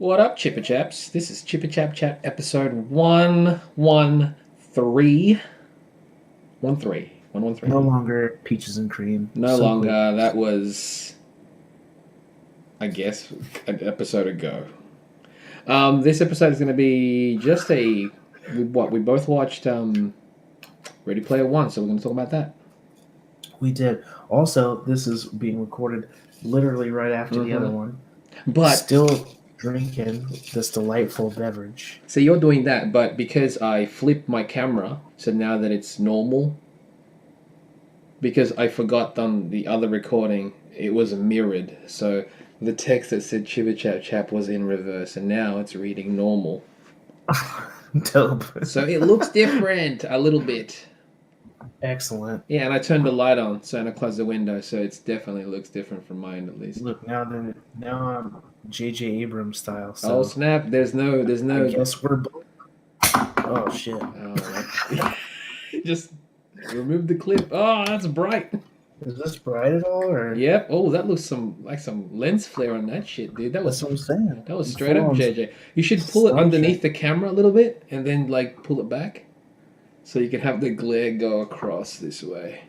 What up, Chipper Chaps? This is Chipper Chap Chat episode 113. 113. No longer peaches and cream. No So longer. quick. That was, I guess, an episode ago. This episode is going to be just we both watched Ready Player One, so we're going to talk about that. We did. Also, this is being recorded literally right after the other one. But still drinking this delightful beverage. So you're doing that, but because I flipped my camera, so now that it's normal, because I forgot on the other recording, it was mirrored. So the text that said Chibba Chap Chap was in reverse, and now it's reading normal. Dope. So it looks different a little bit. Excellent. Yeah, and I turned the light on, so and I closed the window, so it definitely looks different from mine at least. Look, now I'm J.J. Abrams style. So oh snap! There's no. I guess we're both. Oh shit! Oh, just remove the clip. Oh, that's bright. Is this bright at all, or? Yep. Oh, that looks like some lens flare on that shit, dude. That's what I'm saying. That was straight up JJ. You should pull it underneath the camera a little bit, and then like pull it back, so you can have the glare go across this way.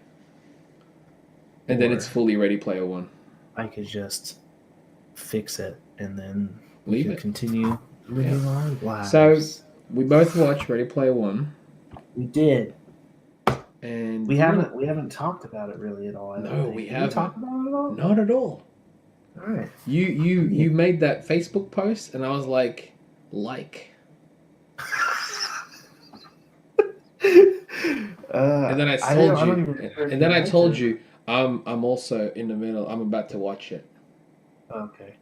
And then it's fully Ready Player One. I could just fix it and then leave it. Continue living our lives. So we both watched Ready Player One. We did. And we haven't talked about it really at all. No, we haven't. Did we talk about it at all? Not at all. All right. You made that Facebook post, and I was like. And then I told you, I'm also in the middle. I'm about to watch it. Okay.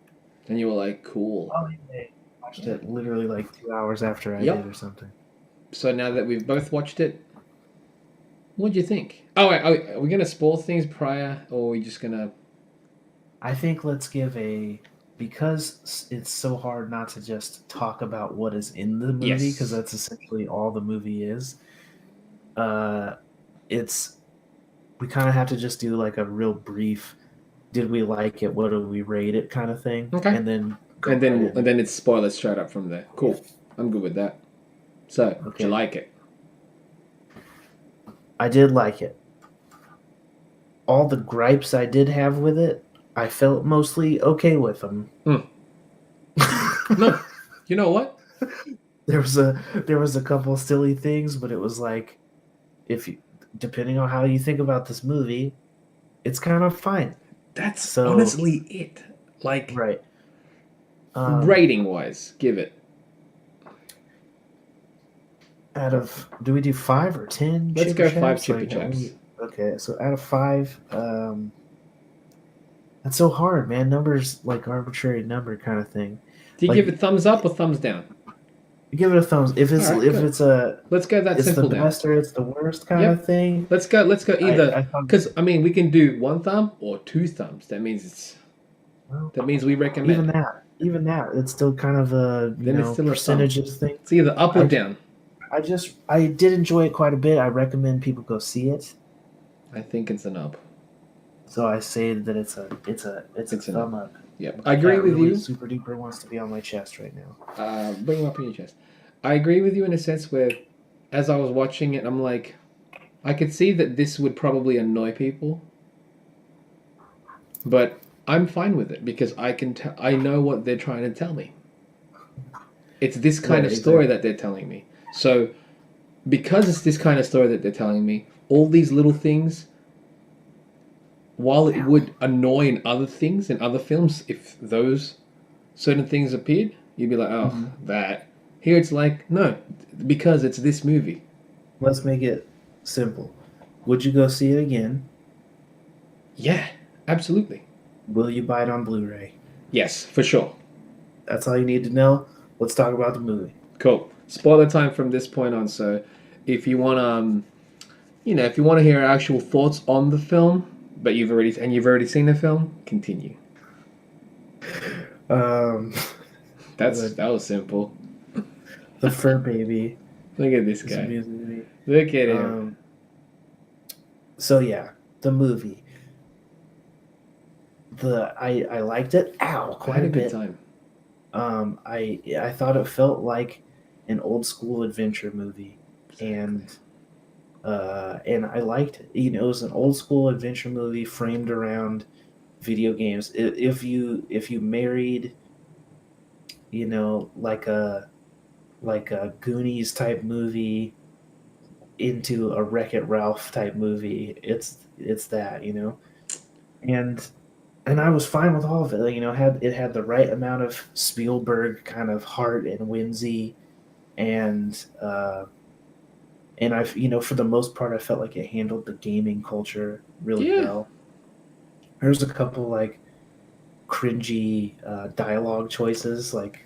And you were like, cool. Oh, yeah. Watched it literally like 2 hours after I did or something. So now that we've both watched it, what'd you think? Oh, wait, are we gonna spoil things prior, or are we just gonna? I think let's give because it's so hard not to just talk about what is in the movie, because that's essentially all the movie is. We kind of have to just do like a real brief, did we like it, what do we rate it kind of thing. Okay. And then it's spoilers straight up from there. Cool. Yeah. I'm good with that. So, Did you like it? I did like it. All the gripes I did have with it, I felt mostly okay with them. No, you know what? There was a couple silly things, but it was like, depending on how you think about this movie, it's kind of fine. That's honestly it. Like, right. Rating wise, give it. Out of, do we do 5 or 10? Let's go 5 Chipper Chaps. Okay, so out of 5, that's so hard, man. Numbers like arbitrary number kind of thing. Do you give it thumbs up or thumbs down? Give it a thumbs. If it's let's go that simple now. It's the best or it's the worst kind of thing. Let's go either, because I we can do 1 thumb or 2 thumbs. That means we recommend. Even that, it's still kind of a percentages thing. It's either up or down. I did enjoy it quite a bit. I recommend people go see it. I think it's an up. So I say that it's a thumb up. Yep, I agree with you. Super duper wants to be on my chest right now. Bring him up in your chest. I agree with you in a sense where, as I was watching it, I'm like, I could see that this would probably annoy people, but I'm fine with it because I know what they're trying to tell me. It's this kind of story that they're telling me. So, because it's this kind of story that they're telling me, all these little things, while it would annoy in other things, in other films, if those certain things appeared, you'd be like, oh, that. Here it's like, no, because it's this movie. Let's make it simple. Would you go see it again? Yeah, absolutely. Will you buy it on Blu-ray? Yes, for sure. That's all you need to know. Let's talk about the movie. Cool. Spoiler time from this point on. So, if you want to hear our actual thoughts on the film, but you've already seen the film, continue. That was simple. The Fur Baby. Look at this guy. Look at him. So yeah, the movie. I liked it. Ow, quite a bit. Time. I thought it felt like an old school adventure movie, and I liked it. You know, it was an old school adventure movie framed around video games. If you married, you know, like a Goonies type movie into a Wreck-It Ralph type movie, it's that, you know. And I was fine with all of it. You know, had the right amount of Spielberg kind of heart and whimsy, and I've, you know, for the most part, I felt like it handled the gaming culture really Yeah. well. There's a couple like cringy dialogue choices, like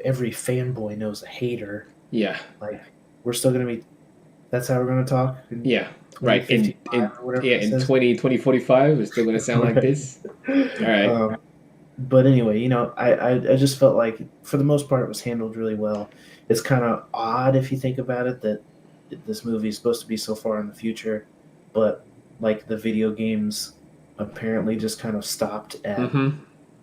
every fanboy knows a hater. Yeah. Like we're still gonna be. That's how we're gonna talk. Yeah. Right. In Or whatever yeah, it in says. 2045, it's still gonna sound like Right. this. All right. But anyway, you know, I just felt like for the most part it was handled really well. It's kind of odd if you think about it that this movie is supposed to be so far in the future, but like the video games apparently just kind of stopped at Mm-hmm.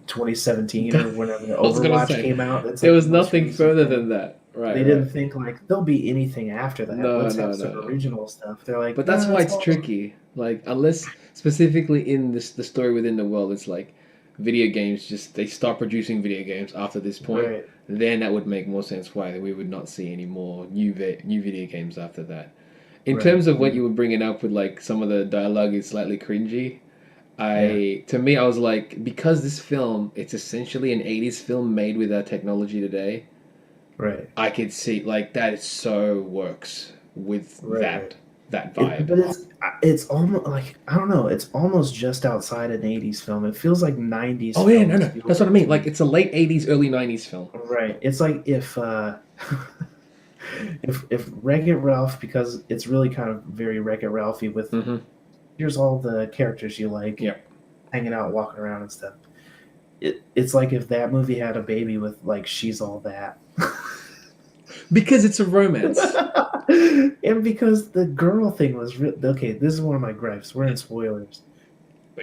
2017 or whenever the I was gonna Overwatch say came out. It's there like was the most nothing recent further thing. than that. Right. They Right. didn't think like there'll be anything after that. No. Let's No. have No. some No. original stuff. They're like, But that's no, why it's it's all tricky. Like, unless specifically in the story within the world, it's like video games just they stop producing video games after this point. right. Then that would make more sense why we would not see any more new video games after that. In Right. terms of what you were bringing up with like some of the dialogue is slightly cringy. Yeah. To me, I was like, because this film, it's essentially an 80s film made with our technology today. Right. I could see like that. It so works with Right. that vibe. But it's almost like I don't know. It's almost just outside an '80s film. It feels like '90s Oh yeah, film. no, no, that's what I mean. Like it's a late '80s, early '90s film. Right. It's like if if Wreck-It Ralph, because it's really kind of very Wreck-It Ralphie with Mm-hmm. here's all the characters you like, Yep. hanging out, walking around and stuff. It's like if that movie had a baby with like She's All That. Because it's a romance. And because the girl thing was okay, this is one of my gripes. We're in spoilers.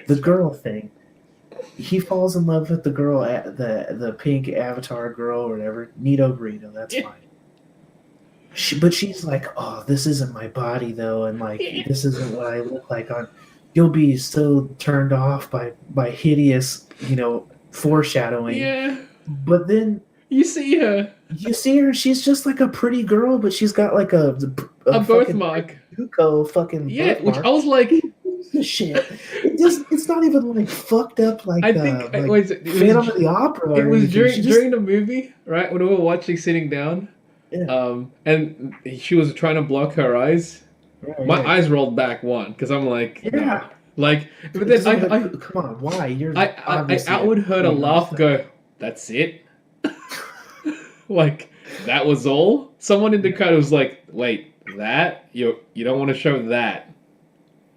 The girl thing. He falls in love with the girl, the pink avatar girl or whatever. Nito Burrito, that's Yeah. fine. But she's like, oh, this isn't my body though, and like this isn't what I look like on. You'll be so turned off by hideous, you know, foreshadowing. Yeah. But then You see her. you see her, she's just like a pretty girl, but she's got like a fucking birthmark. Zuko fucking Yeah, birthmark. which I was like, Shit. It's not even like fucked up like I think like it Phantom of the Opera. it or was anything. during the movie, right? When we were watching sitting down, Yeah. and she was trying to block her eyes. Right, My right. eyes rolled back one because I'm like, no. Yeah. Like, but It's then like, come on, why? You're I obviously outward heard a queen, laugh so- go, that's it? Like, that was all? Someone in the crowd was like, wait, that? You don't want to show that?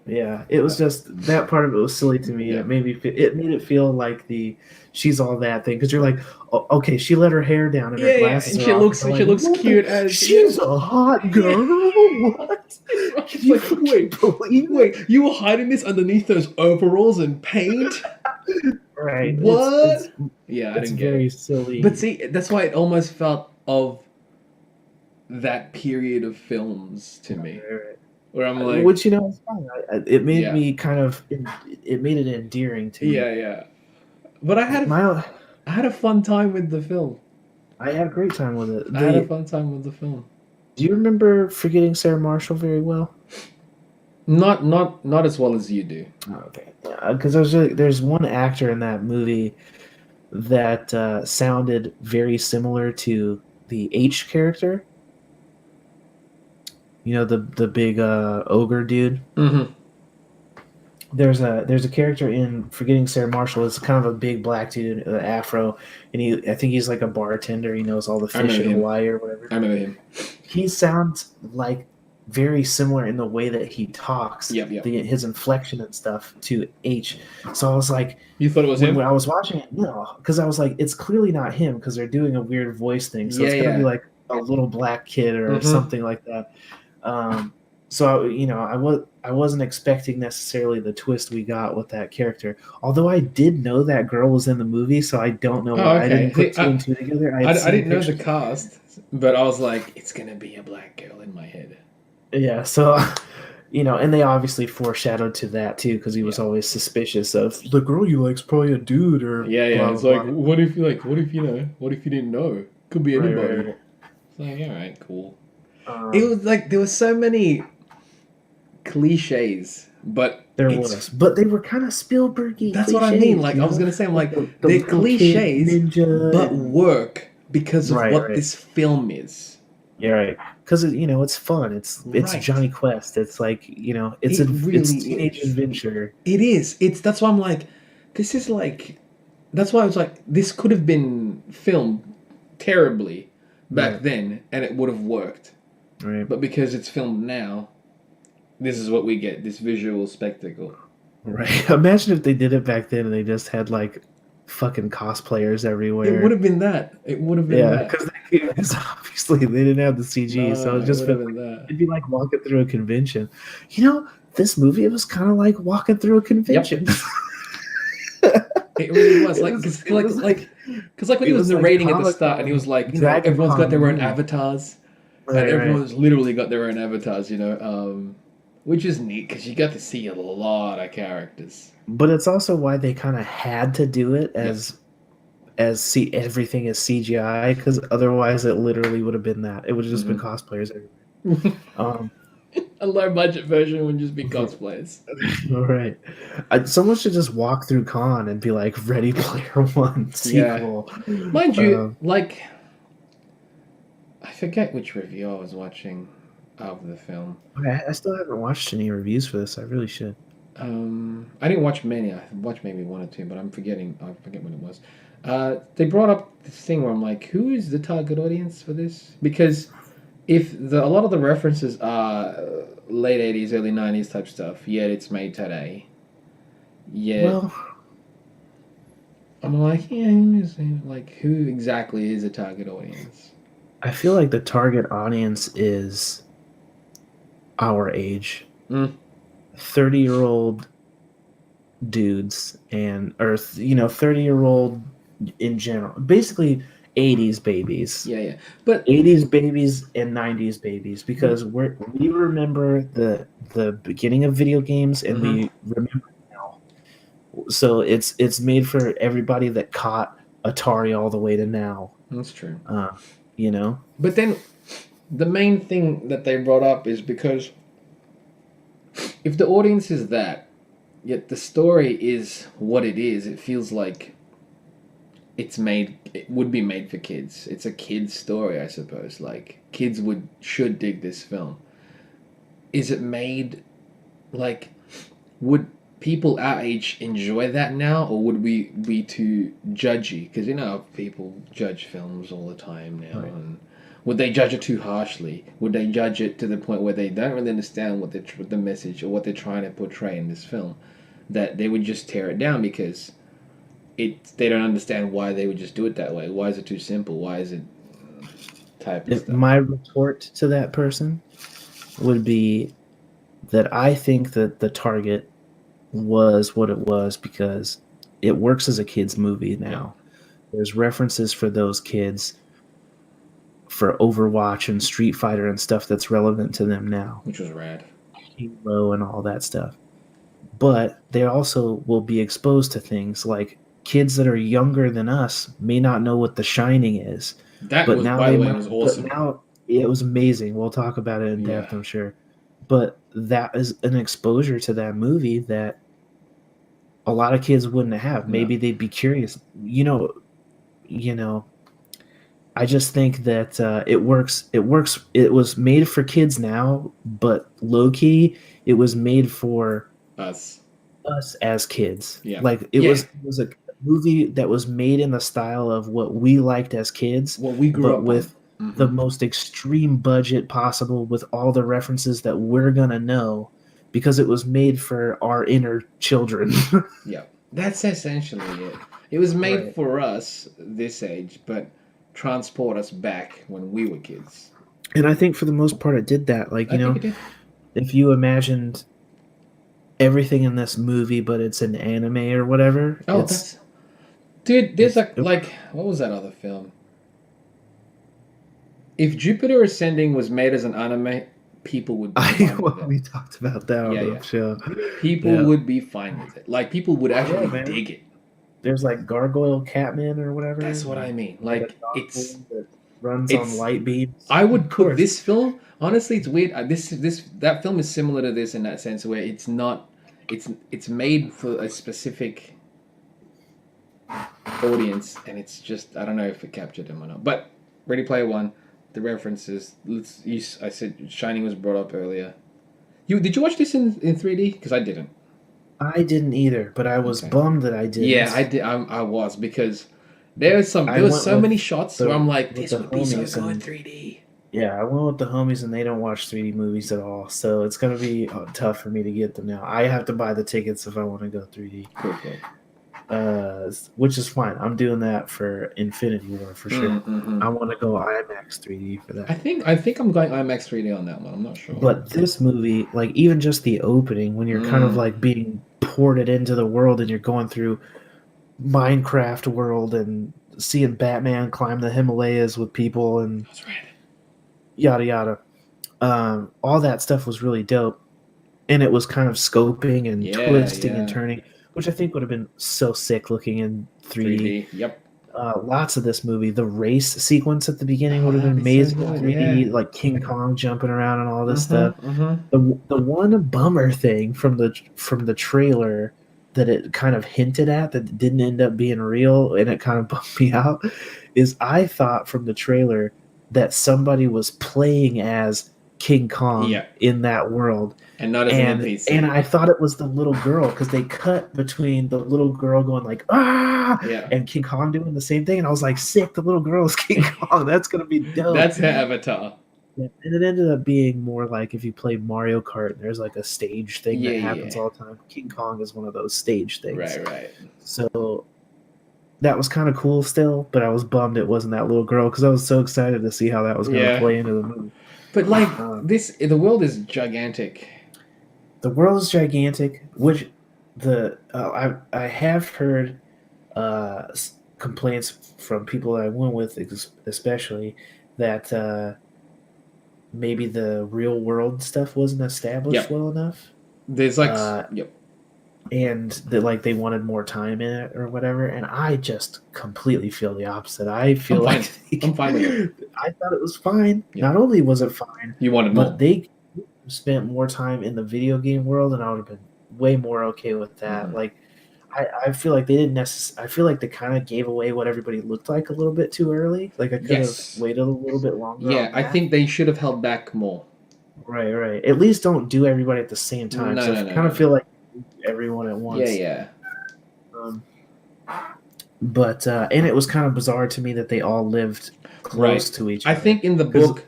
Yeah, it was just that part of it was silly to me. Yeah. It made it feel like the She's All That thing because you're like, oh, okay, she let her hair down and her Yeah, glasses and are she off. looks You're she like, looks what cute the- as She's a hot girl. What? Can you Like, fucking believe it? wait, you were hiding this underneath those overalls and paint? Right. What? It's Yeah, I it's didn't get very it. silly. But see, that's why it almost felt of that period of films to me, Right. where I'm like, Which, you know, is fine. It made Yeah. me kind of it made it endearing to me. yeah. But I had a fun time with the film. I had a great time with it. I had a fun time with the film. Do you remember Forgetting Sarah Marshall very well? Not as well as you do. Oh, okay, because there's one actor in that movie that sounded very similar to the H character. You know, the big ogre dude. Mm-hmm. There's a character in Forgetting Sarah Marshall. It's kind of a big black dude, afro, and I think he's like a bartender. He knows all the fish remember in him. Hawaii or whatever. I remember him. He sounds like very similar in the way that he talks. Yep. His inflection and stuff to H. So I was like, You thought it was when him? I was watching it, no, because I was like, it's clearly not him because they're doing a weird voice thing. So it's gonna be like a little black kid or Mhm. something like that. So I wasn't expecting necessarily the twist we got with that character. Although I did know that girl was in the movie, so I don't know Oh, why I okay. didn't put two and two together. I had I seen didn't know the pictures. cast, but I was like, it's gonna be a black girl in my head. Yeah, so and they obviously foreshadowed to that too, because he was Yeah. always suspicious of the girl you like's probably a dude or Yeah, yeah. blah It's blah like, blah. what if what if you didn't know? Could be Right, anybody. right, right. It's like, all right, cool. It Um, was like there were so many cliches, but there it's was, but they were kind of Spielbergy that's what I mean. cliches, Like I was gonna say, I'm like like the they're little kid cliches, ninja but and work because of right, what right. this film is. Yeah, right. Because it's fun. It's Right. Johnny Quest. It's like It it's really teenage is. adventure. It is. It's that's why I'm like, this is like, that's why I was like, this could have been filmed terribly back Right, then, and it would have worked. right, But because it's filmed now, this is what we get: this visual spectacle. right. Imagine if they did it back then and they just had like fucking cosplayers It would everywhere. have been that. It would have been Yeah, that. because obviously they didn't have the CG, so No, it it just would have felt been like that. it'd be like walking through a convention. This movie it was kind of like walking through a Yep, convention. it really was. it Like, was cause it was like when he it was was like narrating at the Comic start, and he was Con, like, Dragon everyone's got Con their own movie. avatars, and Right, right. everyone's literally got their own avatars. Which is neat because you got to see a lot of characters. But it's also why they kind of had to do it Yep. as see everything as CGI, because otherwise it literally would have been that. It would have just been cosplayers everywhere. Um, A low budget version would just be cosplays. all right. Someone should just walk through con and be like, Ready Player One Yeah. sequel. Mind you, Um, like, I forget which review I was watching of the film. I still haven't watched any reviews for this. I really should. I didn't watch many. I watched maybe one or two, but I'm forgetting. I forget when it was. They brought up this thing where I'm like, who is the target audience for this? Because if a lot of the references are late '80s, early '90s type stuff, yet it's made today. Yet Well, I'm like, yeah, who exactly is a target audience? I feel like the target audience is our age. Mm. 30-year-old dudes or 30-year-old in general, basically 80s babies, Yeah, but 80s babies and 90s babies, because we remember the beginning of video games and Mhm. we remember now. So it's made for everybody that caught Atari all the way to now. That's true. You know. But then the main thing that they brought up is because if the audience is that, yet the story is what it is, it feels like it would be made for kids. It's a kid's story, I suppose. Like kids should dig this film. Is it made like would people our age enjoy that now, or would we be too judgy? Because people judge films all the time now, Right. and would they judge it too harshly? Would they judge it to the point where they don't really understand what the message or what they're trying to portray in this film? That they would just tear it down because they don't understand why they would just do it that way. Why is it too simple? Why is it type of If stuff? my retort to that person would be that I think that the target was what it was because it works as a kids movie now. There's references for those kids for Overwatch and Street Fighter and stuff that's relevant to them now. Which was rad. Halo and all that stuff. But they also will be exposed to things like kids that are younger than us may not know what The Shining is. That But was, now by they the way, might, was awesome. but now it was amazing. We'll talk about it in depth, Yeah. I'm sure. But that is an exposure to that movie that a lot of kids wouldn't have. Maybe they'd be curious. I just think that it works. It works. It was made for kids now, but low key, it was made for Us as kids. Yeah. Like it was a movie that was made in the style of what we liked as kids, what we grew but up with on. the most extreme budget possible, with all the references that we're gonna know, because it was made for our inner children. Yeah, that's essentially it. It was made Right. for us this age, but transport us back when we were kids. And I think for the most part, it did that. I think it did. if you imagined everything in this movie, but it's an anime or whatever, Oh, it's dude. There's it's. like what was that other film? If Jupiter Ascending was made as an anime, people would be fine with it. We talked about that on Yeah, the yeah. show. People Yeah, would be fine with it. Like people would actually man. dig it. There's like Gargoyle Catman or whatever. That's what I mean. Like a Like dog it's that runs on it's. light beams. I would Of put course. this film. Honestly, it's weird. That film is similar to this in that sense, where it's not. It's made for a specific audience, and it's just I don't know if it captured them or not. But Ready Player One, the references. Let's use. I said Shining was brought up earlier. Did you watch this in 3D? Because I didn't. I didn't either, but I was Okay. bummed that I didn't. Yeah, I did. I was because there was I so went many with shots the where I'm like, with this the would be so homies good and 3D. yeah, I went with the homies and they don't watch 3D movies at all, so it's gonna be tough for me to get them now. I have to buy the tickets if I want to go 3D. Cool, cool. Which is fine. I'm doing that for Infinity War for sure. Mm-hmm. I want to go IMAX 3D for that. I think I'm going IMAX 3D on that one. I'm not sure. But this movie, like even just the opening, when you're kind of like being ported into the world and you're going through Minecraft world and seeing Batman climb the Himalayas with people and That's right. yada yada. All that stuff was really dope, and it was kind of scoping and twisting and turning, which I think would have been so sick looking in 3D. Yep. Lots of this movie, the race sequence at the beginning would have been amazing in 3D, like King Kong jumping around and all this stuff. The one bummer thing from the trailer that it kind of hinted at that didn't end up being real, and it kind of bummed me out, is I thought from the trailer that somebody was playing as King Kong in that world. And not as an NPC. And I thought it was the little girl because they cut between the little girl going like, ah, and King Kong doing the same thing. And I was like, sick, the little girl is King Kong. That's going to be dope. That's her avatar. Yeah. And it ended up being more like if you play Mario Kart and there's like a stage thing that happens all the time. King Kong is one of those stage things. Right. So that was kind of cool still, but I was bummed it wasn't that little girl because I was so excited to see how that was going to play into the movie. But like the world is gigantic. The world is gigantic, which I have heard complaints from people that I went with, especially that maybe the real world stuff wasn't established well enough. There's like and that like they wanted more time in it or whatever, and I just completely feel the opposite. I feel I'm fine with it. I thought it was fine. Not only was it fine, you wanted more. But they spent more time in the video game world, and I would have been way more okay with that. Like, I feel like they didn't necessarily. I feel like they kind of gave away what everybody looked like a little bit too early. Like I could have waited a little bit longer. Yeah, I think they should have held back more. Right. At least don't do everybody at the same time. I kind of feel like everyone at once. Yeah. But and it was kind of bizarre to me that they all lived close to each other. I think in the book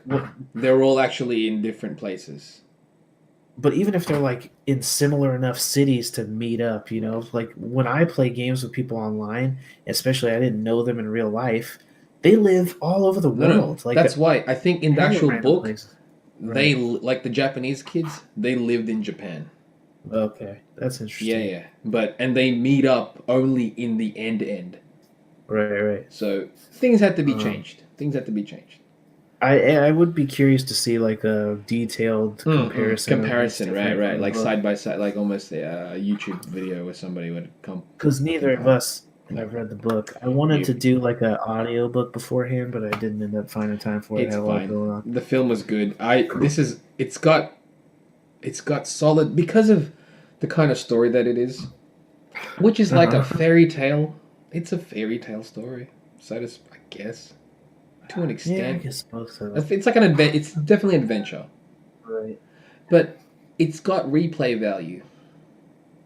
they're all actually in different places. But even if they're like in similar enough cities to meet up, you know, like when I play games with people online, especially I didn't know them in real life, they live all over the world. Like that's why I think in the actual book, they like the Japanese kids, they lived in Japan. Okay, that's interesting. Yeah, and they meet up only in the end. Right. So things had to be changed. I would be curious to see like a detailed comparison. Right. Like side by side, like almost a YouTube video where somebody would come. Because neither of us have read the book. I wanted to do like an audio book beforehand, but I didn't end up finding time for it. It's fine. The film was good. It's got solid because of the kind of story that it is, which is like a fairy tale. It's a fairy tale story, so I guess. To an extent, yeah, I guess so. It's like an adventure. It's definitely an adventure, right? But it's got replay value.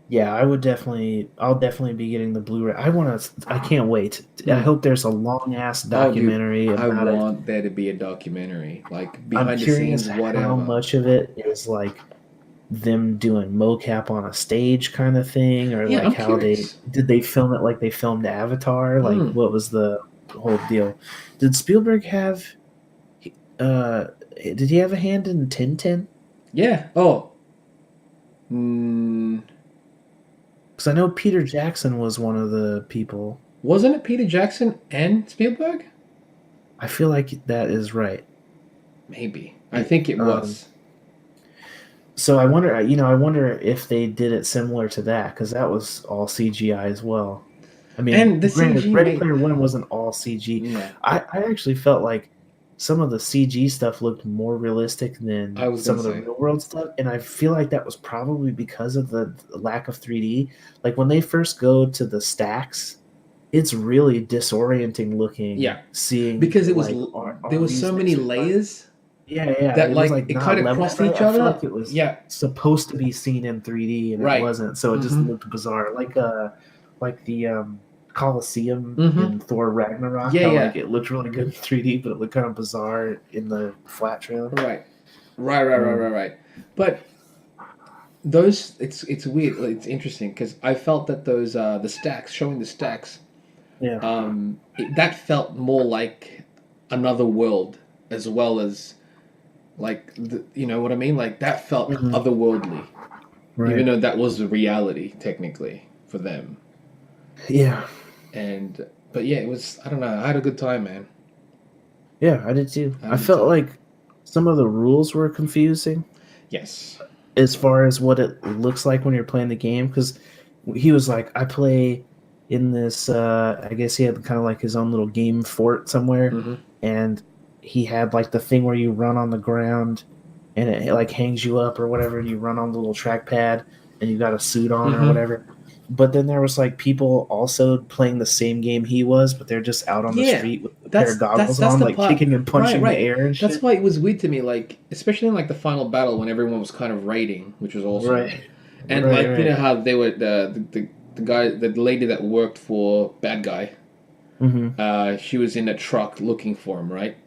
Yeah, I'll definitely be getting the Blu-ray. I can't wait. I hope there's a long ass documentary about it. I want there to be a documentary, like behind the scenes, whatever. How much of it is like them doing mocap on a stage kind of thing, or like how did they film it like they filmed Avatar? Like what was the whole deal? Did Spielberg have did he have a hand in Tintin? Yeah. Oh, Mm, Because I know Peter Jackson was one of the people. wasn't it Peter Jackson and Spielberg? I feel like that is right. Maybe. I think it Um, was. so I wonder, I wonder if they did it similar to that because that was all CGI as well. I mean, And the granted, CG Ready made. Player One wasn't all CG. No, I actually felt like some of the CG stuff looked more realistic I than was some gonna of the say. real world stuff, and I feel like that was probably because of the lack of 3D. Like when they first go to the stacks, it's really disorienting looking. Yeah, Seeing because it was like there was armies so next many to each other. layers Yeah, that it was like like it kind not of leveled crossed right. each I feel other. like it was Yeah, supposed to be seen in 3D and it right. wasn't, so it just Mm-hmm. looked bizarre. Like the Colosseum Mm-hmm. in Thor Ragnarok, Yeah, how yeah. like it looked really good in 3D, but it looked kind of bizarre in the flat trailer. Right. Um, Right. But those, it's weird. Like, it's interesting because I felt that those the stacks showing the stacks, yeah. that felt more like another world as well as like you know what I mean. Like that felt Mhm. otherworldly, even Right. though that was the reality technically for them. Yeah. And but yeah, it was. I don't know. I had a good time, man. Yeah, I did too. I had I a good felt time. like some of the rules were confusing Yes. as far as what it looks like when you're playing the game because he was like, I play in this I guess he had kind of like his own little game fort somewhere, Mm-hmm. and he had like the thing where you run on the ground and it like hangs you up or whatever, and you run on the little trackpad and you got a suit on or Mm-hmm. whatever. But then there was like people also playing the same game he was, but they're just out on the Yeah, street with a pair of goggles that's on, the like part. kicking and Right, punching the right. air and That's shit. why it was weird to me. Like, especially in like the final battle when everyone was kind of raiding, which was awesome. Right. And Right, like you know right. how they were the guy the lady that worked for bad guy. Hmm. She was in a truck looking for him, right?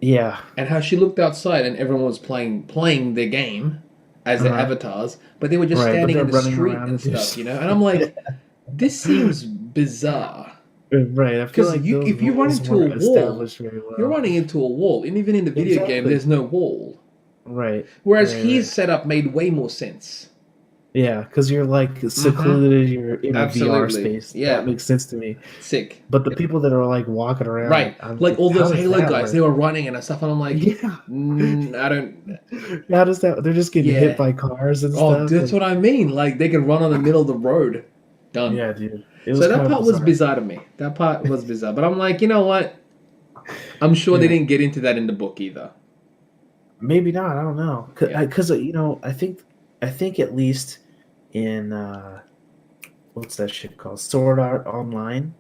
Yeah. And how she looked outside and everyone was playing their game as their Uh-huh. avatars, but they were just Right, but standing they're in the running street around and and do stuff, you know. And stuff. I'm Yeah. like, this seems bizarre. Right. I feel Because like those if you run rules into a weren't wall, established very you're well. running into a wall. And even in the video game, Exactly. there's no wall. Right. Whereas Right, his right. setup made way more sense. Yeah, because you're like Mm-hmm. secluded, you're in a VR Absolutely. space. That Yeah. makes sense to me. Sick. But the people that are like walking around, Right. like I'm Like all how those does Halo that guys, they work? were running and stuff, and I'm like, Yeah. I don't. How does that? They're just getting hit Yeah. by cars and Oh, stuff. that's And what I mean. Like they can run on the middle of the road. Done. yeah, dude, it was So that kind of part was bizarre. bizarre to me. That part was bizarre. But I'm like, you know what? I'm sure they Yeah, didn't get into that in the book either. maybe not. I don't know. Yeah. Because I think at least in what's that shit called? Sword Art Online.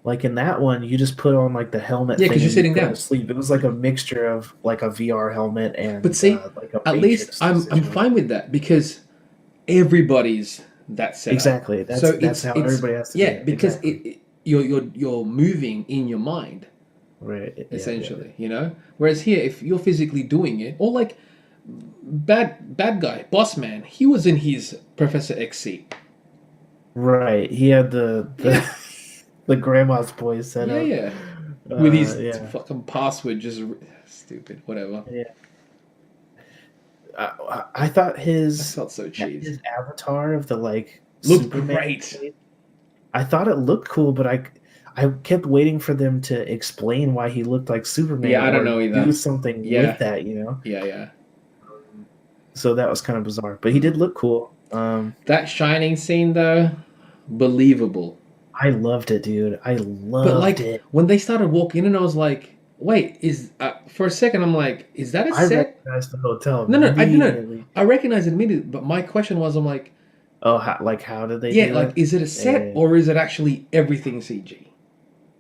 Like in that one, you just put on like the helmet Yeah, because thing you're and you sitting go to down. sleep. It was like a mixture of like a VR helmet But and see, like a at least Matrix I'm situation. fine with that because everybody's that setup. Exactly. So That's how it's everybody has to do yeah it. because Exactly. you're moving in your mind Right. Yeah. essentially, you know. Whereas here, if you're physically doing it, or like bad guy, boss man, he was in his Professor X seat. Right. He had the Yeah, the grandma's boys set up. yeah, with his Yeah. fucking password, just stupid, whatever. Yeah. I thought That felt so cheesy. his avatar of the like Looked Superman great. face, I thought it looked cool, but I kept waiting for them to explain why he looked like Superman Yeah, I don't or know do either. something with Yeah, that, you know? yeah. So that was kind of bizarre, but he did look cool. That shining scene though, believable. I loved it, dude. I But loved like it. when they started walking in, I was like, "Wait, is for a second?" I'm like, "Is that a I set?" recognized the hotel No, I didn't. immediately. I recognized it immediately, but my question was, I'm like, Oh, how did they "Yeah, do like, it? is it a set Yeah. or is it actually everything CG?"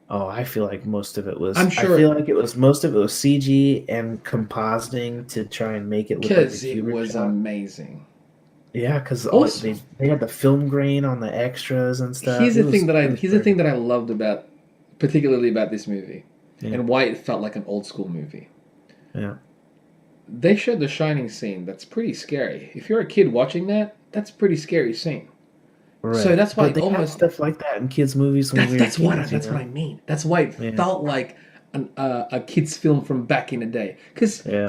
Oh, I feel like most of it was. I'm I feel sure like it was most of it was CG and compositing to try and make it look like the because it Kubrick was shot. amazing. Yeah, because Also, they had the film grain on the extras and stuff. It was here's the thing great. that I loved about, particularly about this movie, Yeah, and why it felt like an old school movie. yeah, They showed the shining scene. That's pretty scary. If you're a kid watching that, that's a pretty scary scene. So right. that's why But it they had almost stuff like that in kids' movies when we were kids. that's what I mean. That's why it Yeah, felt like a kids film from back in the day. Because yeah,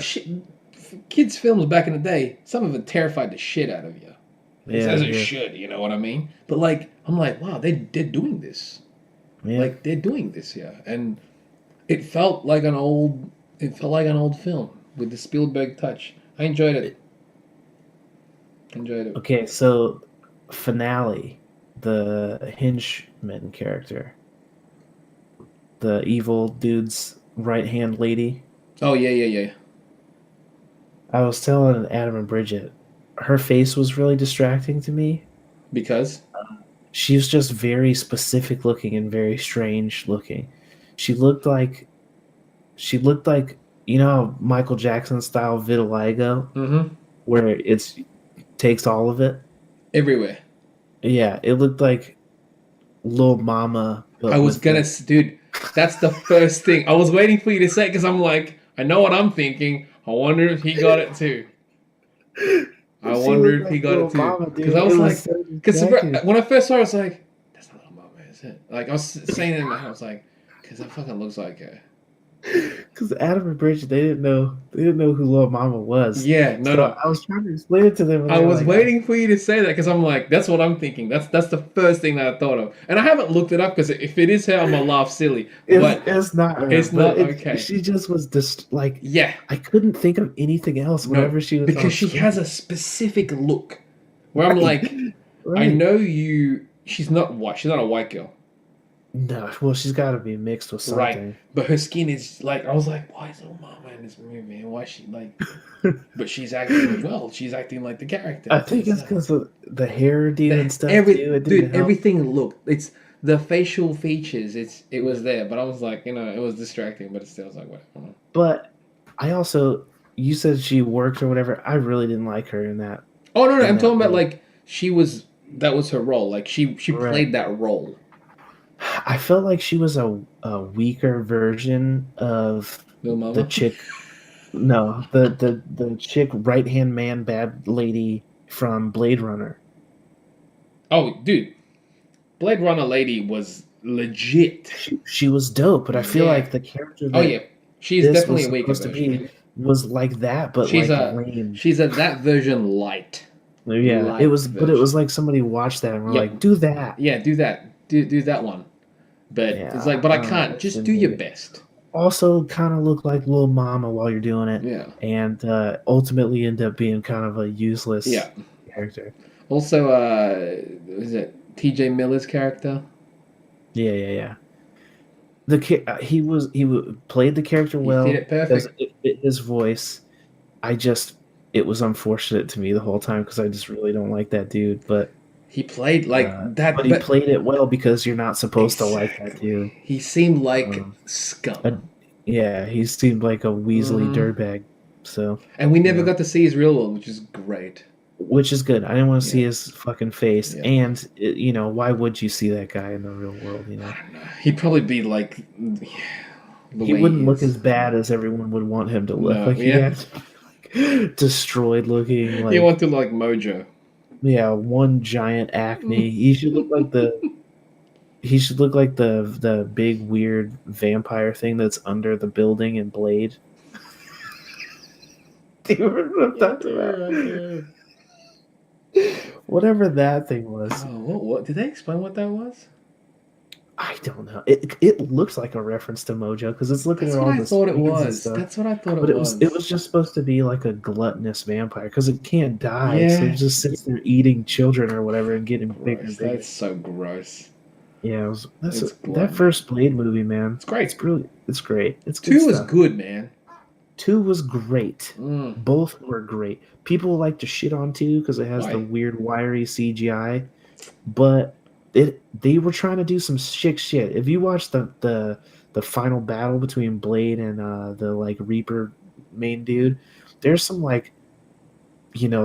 kids films back in the day, some of it terrified the shit out of you. It's Yeah, as it yeah, should, you know what I mean? But like, I'm like, wow, they're doing this. yeah. Like they're doing this here, and it felt like an old. It felt like an old film with the Spielberg touch. I enjoyed it. Enjoyed it. Okay, so finale, the henchman character, the evil dude's right hand lady. Oh yeah, yeah, yeah. I was telling Adam and Bridget, her face was really distracting to me. Because She was just very specific looking and very strange looking. She looked like she looked like you know how Michael Jackson style vitiligo, mm-hmm. where it's takes all of it. Everywhere. Yeah, it looked like Lil Mama, I but was with gonna, the dude. That's the first thing I was waiting for you to say because I'm like, I know what I'm thinking. I wonder if he got it too. I she wonder looked if he like got Lil it too. Mama, Because dude. I It was was like, so because distracting. when I first saw it, I was like, that's not a mama, is it? Like I was saying it in my head, I was like, because that fucking looks like her. Because Adam and Bridget, they didn't know who Lil Mama was. Yeah, no, So no. I was trying to explain it to them, and I they were was like, waiting for you to say that because I'm like, that's what I'm thinking. That's the first thing that I thought of, and I haven't looked it up because if it is her, I'm gonna laugh silly. But it's not her, it's but not okay. she just was just like Yeah, I couldn't think of anything else no, whenever she was on because she has screen. a specific look where I'm Right, like, I right. know you. She's not white. She's not a white girl, No, well, she's got to be mixed with right? something. But her skin is like, I was like, why is little mama in this movie? And why is she like? But she's acting well. She's acting like the character. I think it's because of the hairdo and stuff Every too. It didn't dude, help. everything looked. It's the facial features. It was there, but I was like, it was distracting. But it still was like, whatever. But I also, you said she worked or whatever. I really didn't like her in that Oh no, no, in I'm that talking about role. like she was. That was her role. Like she Right. played that role. I felt like she was a weaker version of Little the mama. chick. No, the chick right hand man bad lady from Blade Runner. Oh, dude, Blade Runner lady was legit. She was dope, but I feel Yeah. like the character Oh that yeah, she's this definitely was a weaker supposed to version. be was like that, but She's like a lame. she's a that version light. Yeah, it Light was, but it was version. like somebody watched that and were Yep. like, "Do that." Yeah, do that. Do that one. But it's like, Yeah, but I I don't know. can't. It Just didn't do hit your it. best. Also, kind of look like Lil Mama while you're doing it, Yeah. and ultimately end up being kind of a Yeah. useless character. Also, is it T.J. Miller's character? Yeah, yeah, yeah. Played the character He did well it because perfect. it fit his voice. I just it was unfortunate to me the whole time because I just really don't like that dude. He played like But that, he but played it well because you're not supposed to like that exactly. dude. He seemed like Um, scum. uh, yeah, he seemed like a Weasley Hmm. dirtbag. So And we you never know, got to see his real one, which is great. which is good. I didn't want to Yeah. see his fucking face, Yeah. and why would you see that guy in the real world? You know, I don't know. He'd probably be like the he way wouldn't he look is. as bad as everyone would want him to look. No, Like he yeah. had destroyed looking, You want like to like Mojo. yeah, one giant acne. He should look like the big weird vampire thing that's under the building in Blade. Do you remember what I'm talking about? Whatever that thing was. Oh, what? Did they explain what that was? I don't know. It looks like a reference to Mojo because it's looking That's at what all I the thought it screens and was. stuff. That's what I thought it But it was. was just supposed to be like a gluttonous vampire because it can't die, so it Yeah. just sits there eating children or whatever and getting bigger Gross. and bigger. That's so gross. Yeah, It's that glutton. first Blade movie, man. It's great. It's brilliant. It's great. It's good Two was stuff. good, man. 2 was great. Mm. Both were great. People like to shit on 2 because it has the Why? weird wiry CGI, but they were trying to do some sick shit. If you watch the final battle between Blade and the like Reaper main dude, there's some like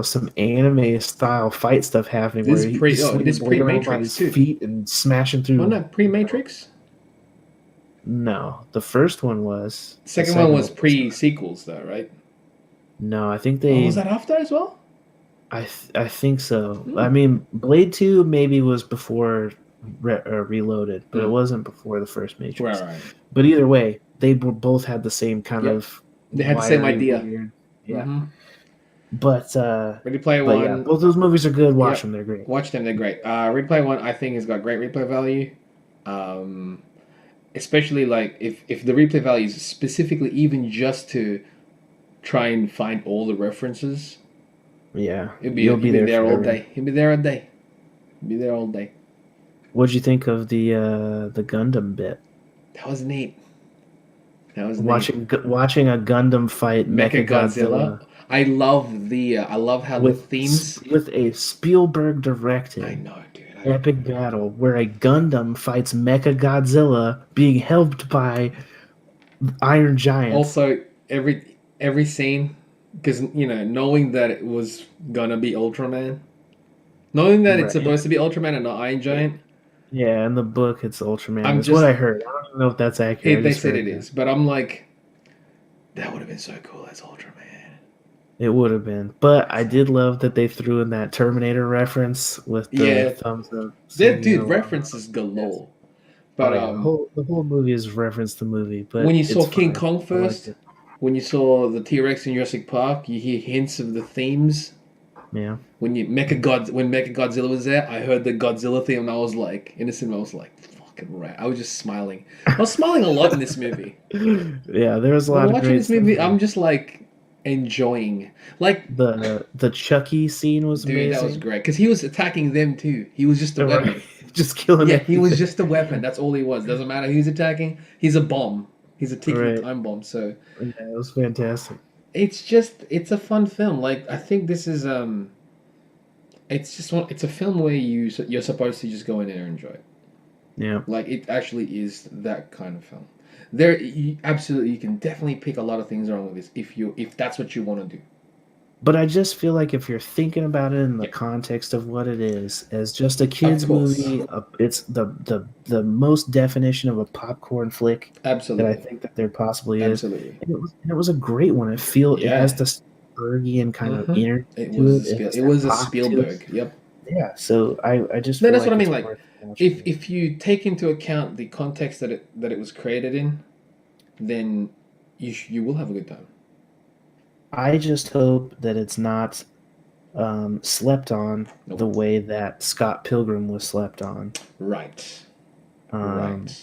some anime style fight stuff happening where he's swinging This Blade around by Matrix his too. feet and smashing through. Wasn't that pre-Matrix? No, the first one was. The Second one was not. pre-sequels, though, right? No, I think Oh, they. was that after as well? I think so. Hmm. I mean, Blade 2 maybe was before Reloaded, but it wasn't before the first Matrix. Right. But either way, they both had the same kind Yep. of. They had the same wiry, idea. weird. Yeah. Mm-hmm. But Ready Player but yeah, One. both those movies are good. Watch Yep, them; they're great. watch them. They're great. Ready Player One, I think, has got great replay value. Um, Especially like if the replay value is specifically even just to try and find all the references, Yeah, it'd be you'll you'd be be there there all forever. day. You'd be there all day. You'd be there all day. What'd you think of the Gundam bit? That was neat. That was neat. Watching a Gundam fight Mecha Mecha Godzilla. Godzilla I love how the themes. with a Spielberg I directed know, dude. epic battle where a Gundam fights Mecha Godzilla being helped by Iron Giants. Also, every scene, because knowing that it was gonna be Ultraman, knowing that it's Right. supposed to be Ultraman and not Iron Giant. Yeah, in the book it's Ultraman. I'm That's what just I heard. I don't even know if that's accurate. I they just said heard it that. is, but I'm like, that would have been so cool as Ultraman. It would have been. But I did love that they threw in that Terminator reference with the Yeah, thumbs up that swinging dude around. references Yes. galore. Oh But yeah, the whole movie is reference the movie, when but you it's saw King fine. Kong I liked first, it. when you saw the T Rex in Jurassic Park, you hear hints of the themes. Yeah. When Mecha Godzilla was there, I heard the Godzilla theme, and I was like, in the cinema, I was like, fucking right. I was just smiling. I was smiling a lot in this movie. Yeah, there was a When lot of watching great this stuff movie, in I'm it. just like enjoying. Like, The Chucky scene was dude, that was amazing. great because he was attacking them too. He was just a Right. weapon. Just killing Yeah, he was everything. just a weapon. That's all he was. Doesn't matter who's attacking. He's a bomb. He's a ticking Right. time bomb. So Yeah, it was fantastic. it's a fun film. Like I think this is it's a film where you're supposed to just go in there and enjoy it. Yeah. Like it actually is that kind of film. Absolutely you can definitely pick a lot of things wrong with this if that's what you want to do. But I just feel like if you're thinking about it in the Yeah, context of what it is, as just a of kids course, movie, it's the most definition of a popcorn flick that I absolutely, think that there possibly is, absolutely. and it was a great one. It has Yeah. the Spielbergian kind of Mm-hmm. energy to it. It has It that was a pop to it. Spielberg. Yep. Yeah, so I just No, feel that's what I like mean. it's Like, worth watching. if you take into account the context that it was created in, then you will have a good time. I just hope that it's not slept on the Nope. way that Scott Pilgrim was slept on. Right. Um, Right.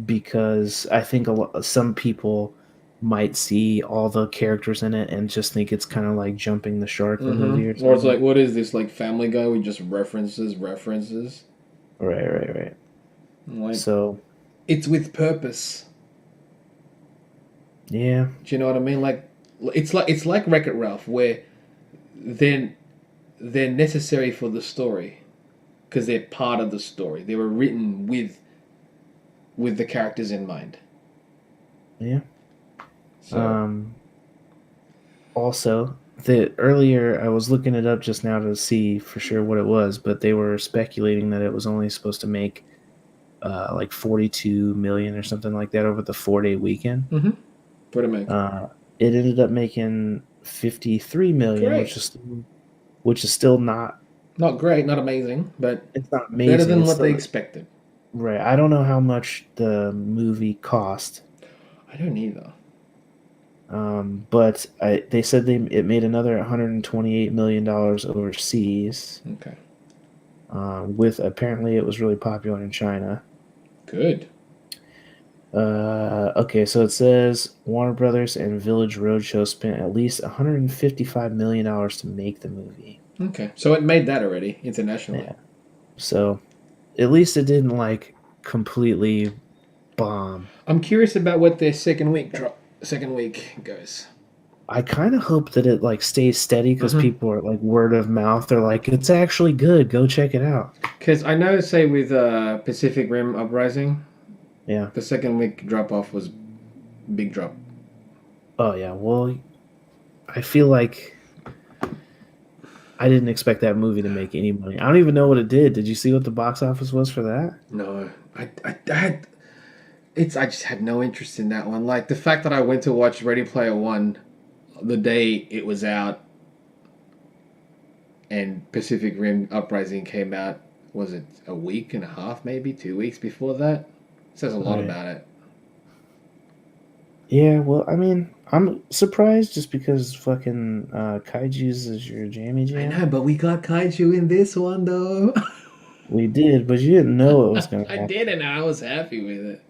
because I think some people might see all the characters in it and just think it's kind of like jumping the shark, the movie or Mm-hmm. Or it's something. like, what is this? Like Family Guy with just references. Right, right, right. Like, So it's with purpose. yeah, Do you know what I mean? Like, it's like Wreck It Ralph, where they're they're necessary for the story because they're part of the story. They were written with the characters in mind. yeah. So Um, also, the earlier I was looking it up just now to see for sure what it was, but they were speculating that it was only supposed to make like 42 million or something like that over the 4-day weekend. mm-hmm. What it make? Uh, it ended up making 53 million, Great. which is still not Not great, not amazing, but it's not better amazing. than It's what they still expected. right. I don't know how much the movie cost, I don't either. but they said it made another 128 million dollars overseas. Okay. With apparently it was really popular in China. Good. Okay, so it says Warner Brothers and Village Roadshow spent at least 155 million dollars to make the movie. Okay. So it made that already internationally. Yeah, so at least it didn't like completely bomb. I'm curious about what their second week goes. I kind of hope that it like stays steady because Mm-hmm. people are like word of mouth. They're like, it's actually good. Go check it out. Because I know, say with Pacific Rim Uprising, Yeah. the second week drop off was big drop. Oh yeah. Well, I feel like I didn't expect that movie to make any money. I don't even know what it did. Did you see what the box office was for that? No, I had I just had no interest in that one. Like the fact that I went to watch Ready Player One the day it was out, and Pacific Rim Uprising came out. Was it a week and a half, maybe 2 weeks before that? Says a lot Right. about it. Yeah, well, I mean, I'm surprised just because fucking kaiju's is your jammy I jam. know, but we got kaiju in this one though. We did, but you didn't know it was gonna I happen. did, and I was happy with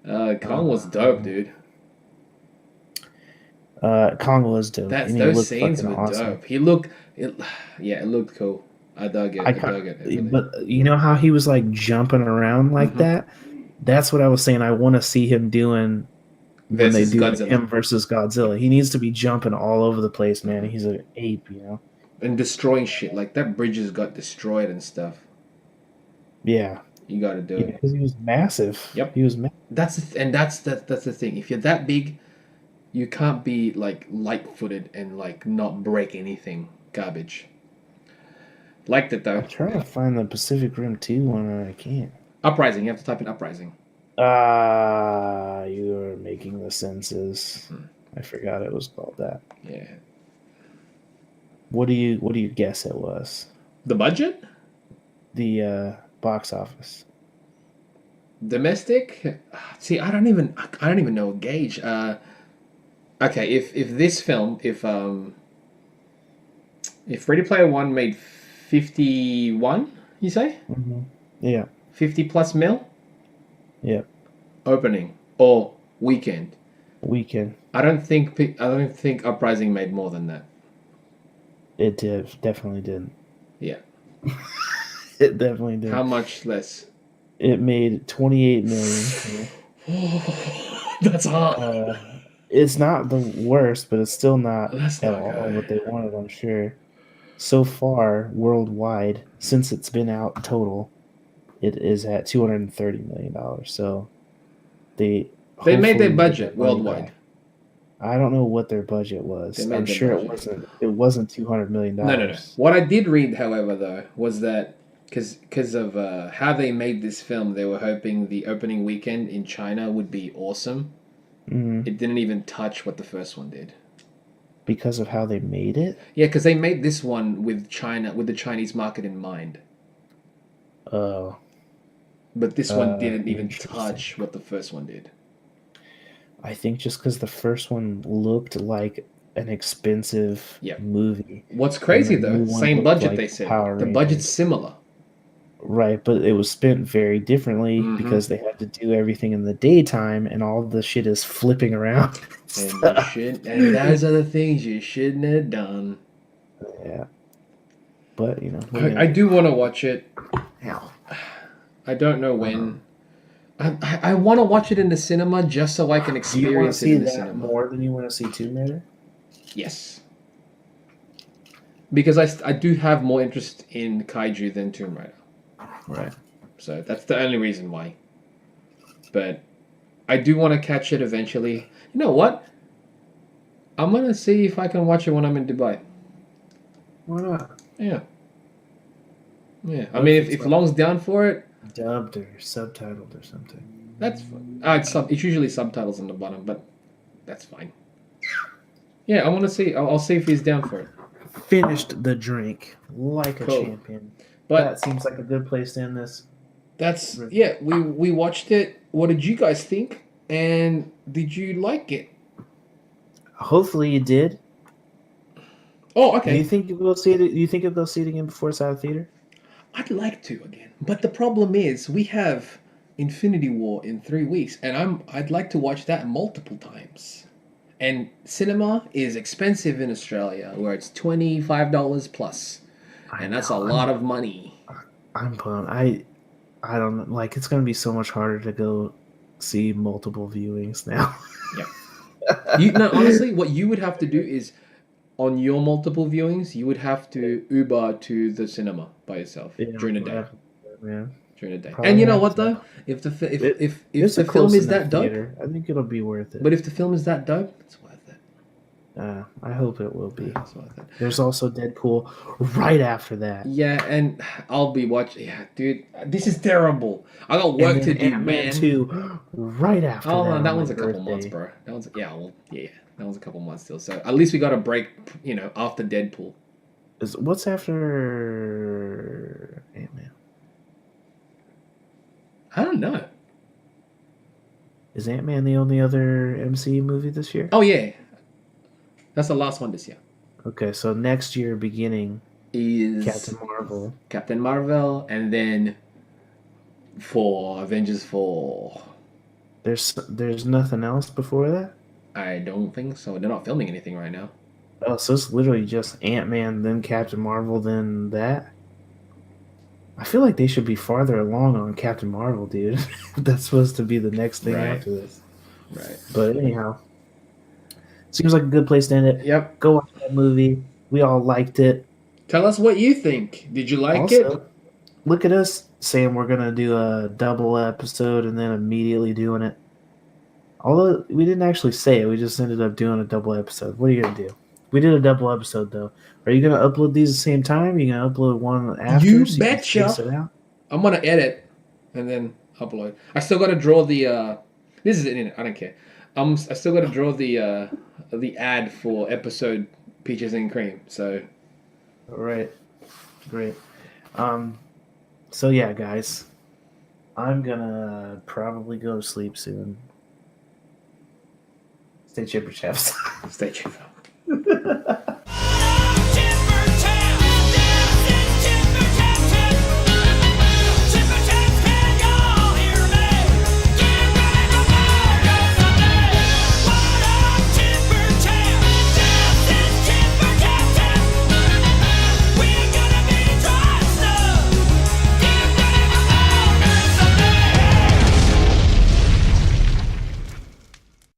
it. Kong was dope, Um, dude. Kong was dope, That's and he those looked scenes fucking were awesome. dope. He looked, it, yeah, it looked cool. I dug it. I I dug it can't, heavily. but you know how he was like jumping around like Mm-hmm. that? That's what I was saying. I want to see him doing when they Versus do like Godzilla him versus Godzilla. He needs to be jumping all over the place, man. hmm He's an ape, you know. and destroying shit like that. Bridges got destroyed and stuff. Yeah, You got to do yeah, it. because he was massive. Yep. He was massive. And that's the thing. If you're that big, you can't be like light-footed and like not break anything. Garbage. Liked it though. I'm trying to find the Pacific Rim 2 one, and I can't. Uprising. You have to type in Uprising. Ah, you are making the senses. Hmm. I forgot it was called that. Yeah. What do you guess it was? The budget? The box office. Domestic? See, I don't even know a gauge. Okay, if this film if Ready Player One made 51, you say Yeah, 50 plus mil yeah. opening or weekend. Weekend. I don't think Uprising made more than that. It did. Definitely did. Yeah. It definitely How did. much less? It made 28 million. That's hard. Uh, it's not the worst, but it's still not That's at not all good. what they wanted, I'm sure. So far, worldwide, since it's been out total, it is at $230 million. So they They made their hopefully made their budget money worldwide. back. I don't know what their budget They was. I'm made their sure it budget. wasn't $200 million. No. What I did read, however, though, was that because of how they made this film, they were hoping the opening weekend in China would be awesome. Hmm. It didn't even touch what the first one did. Because of how they made it. Yeah, because they made this one with China, with the Chinese market in mind. Oh, But this one didn't even interesting. touch what the first one did. I think just because the first one looked like an expensive Yeah. movie, What's and the crazy though, new one same looked budget they like said. Power The budget's Rangers. similar. Right, but it was spent very differently Mm-hmm. because they had to do everything in the daytime, and all the shit is flipping around and And you stuff. should, and those are the things you shouldn't have done. Yeah, but what are you I gonna do? do want to watch it. Ow. I don't know Um, when. I want to watch it in the cinema just so I can do you want to experience it see in the that cinema. more than you want to see Tomb Raider? Yes. Because I do have more interest in Kaiju than Tomb Raider. Right. So that's the only reason why. But I do want to catch it eventually. You know what? I'm going to see if I can watch it when I'm in Dubai. Why not? Yeah. Yeah. I What mean, if if it's like Long's down for it, dubbed or subtitled or something? that's fine. It's usually subtitles on the bottom, but that's fine. Yeah, I want to see. I'll see if he's down for it. Finished the drink like a Cool. champion. But That seems like a good place to end this. we watched it. What did you guys think? And did you like it? Hopefully you did. Oh, Do you okay. think you'll go see it? Do you think you'll go see it again before it's out of theater? I'd like to again, but the problem is we have Infinity War in 3 weeks, and I'd like to watch that multiple times. And cinema is expensive in Australia, where it's $25 plus, I and that's a know. lot of money. I'm pumped. I don't know. Like it's gonna be so much harder to go see multiple viewings now. You no, honestly, what you would have to do is on your multiple viewings, you would have to Uber to the cinema by yourself Yeah, during the day. man. During the day, and Probably you know have what to. though, if the fi- if It's a the film close is enough that dope, theater. I think it'll be worth it. but if the film is that dope, it's worth it. I hope it will be. It's worth it. There's also Deadpool right after that. Yeah, and I'll be watching. Yeah, dude, this is terrible. I got And work then to do, Ant-Man man. 2 right after Oh, that no, on that my one's a couple months, birthday. bro. That one's that one's a couple months still. So at least we got a break, after Deadpool. What's after Ant-Man? I don't know. Is Ant-Man the only other MCU movie this year? Oh yeah, that's the last one this year. Okay, so next year beginning Is Captain Marvel. Captain Marvel, and then for Avengers 4. There's nothing else before that? I don't think so. They're not filming anything right now. Oh, so it's literally just Ant-Man, then Captain Marvel, then that? I feel like they should be farther along on Captain Marvel, dude. That's supposed to be the next thing Right. after this. Right. But anyhow, seems like a good place to end it. Yep. Go watch that movie. We all liked it. Tell us what you think. Did you like it? Also, look at us saying we're gonna do a double episode and then immediately doing it. Although we didn't actually say it, we just ended up doing a double episode. What are you gonna do? We did a double episode though. Are you gonna upload these at the same time? Are you gonna upload one after? You so you can betcha. space it out? I'm gonna edit and then upload. I still gotta draw the. This is in it. I don't care. I still gotta draw the ad for episode Peaches and Cream. So. All right, great. So yeah, guys, I'm gonna probably go to sleep soon. Stay chipper, chaps. Stay tuned.